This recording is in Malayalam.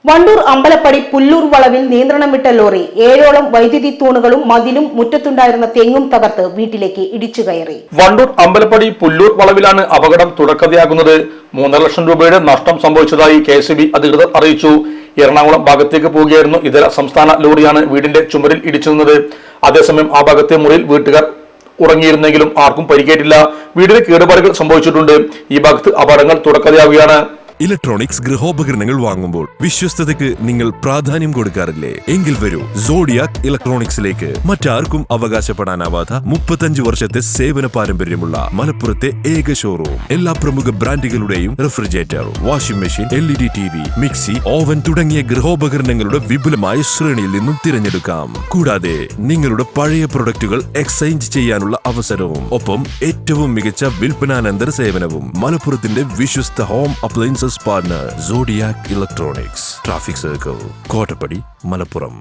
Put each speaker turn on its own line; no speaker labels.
വണ്ടൂർ അമ്പലപ്പടി പുല്ലൂർ വളവിൽ നിയന്ത്രണം വിട്ട ലോറി 7ഓളം വൈദ്യുതി തൂണുകളും മതിലും മുറ്റത്തുണ്ടായിരുന്ന തെങ്ങും തകർത്ത് വീട്ടിലേക്ക് ഇടിച്ചു കയറി.
വണ്ടൂർ അമ്പലപ്പടി പുല്ലൂർ വളവിലാണ് അപകടം തുടക്കതയാകുന്നത്. 3.5 ലക്ഷം രൂപയുടെ നഷ്ടം സംഭവിച്ചതായി KSB അധികൃതർ അറിയിച്ചു. എറണാകുളം ഭാഗത്തേക്ക് പോവുകയായിരുന്നു ഇതര സംസ്ഥാന ലോറിയാണ് വീടിന്റെ ചുമരിൽ ഇടിച്ചു നിന്നത്. അതേസമയം ആ ഭാഗത്തെ മുറിയിൽ വീട്ടുകാർ ഉറങ്ങിയിരുന്നെങ്കിലും ആർക്കും പരിക്കേറ്റില്ല. വീടിന് കേടുപാടുകൾ സംഭവിച്ചിട്ടുണ്ട്. ഈ ഭാഗത്ത് അപകടങ്ങൾ തുടക്കതയാവുകയാണ്.
ഇലക്ട്രോണിക്സ് ഗൃഹോപകരണങ്ങൾ വാങ്ങുമ്പോൾ വിശ്വസ്തതയ്ക്ക് നിങ്ങൾ പ്രാധാന്യം കൊടുക്കാറില്ലേ? എങ്കിൽ വരൂ സോഡിയാക് ഇലക്ട്രോണിക്സിലേക്ക്. മറ്റാർക്കും അവകാശപ്പെടാനാവാത്ത 35 വർഷത്തെ സേവന പാരമ്പര്യമുള്ള മലപ്പുറത്തെ ഏക ഷോറൂം. എല്ലാ പ്രമുഖ ബ്രാൻഡുകളുടെയും refrigerator, washing machine, LED TV, mixie, oven തുടങ്ങിയ ഗൃഹോപകരണങ്ങളുടെ വിപുലമായ ശ്രേണിയിൽ നിന്നും തിരഞ്ഞെടുക്കാം. കൂടാതെ നിങ്ങളുടെ പഴയ പ്രൊഡക്റ്റുകൾ എക്സ്ചേഞ്ച് ചെയ്യാനുള്ള അവസരവും ഒപ്പം ഏറ്റവും മികച്ച വിൽപ്പനാനന്തര സേവനവും. മലപ്പുറത്തിന്റെ വിശ്വസ്ത home appliances partner zodiac electronics. Traffic circle, Kottappadi, Malappuram.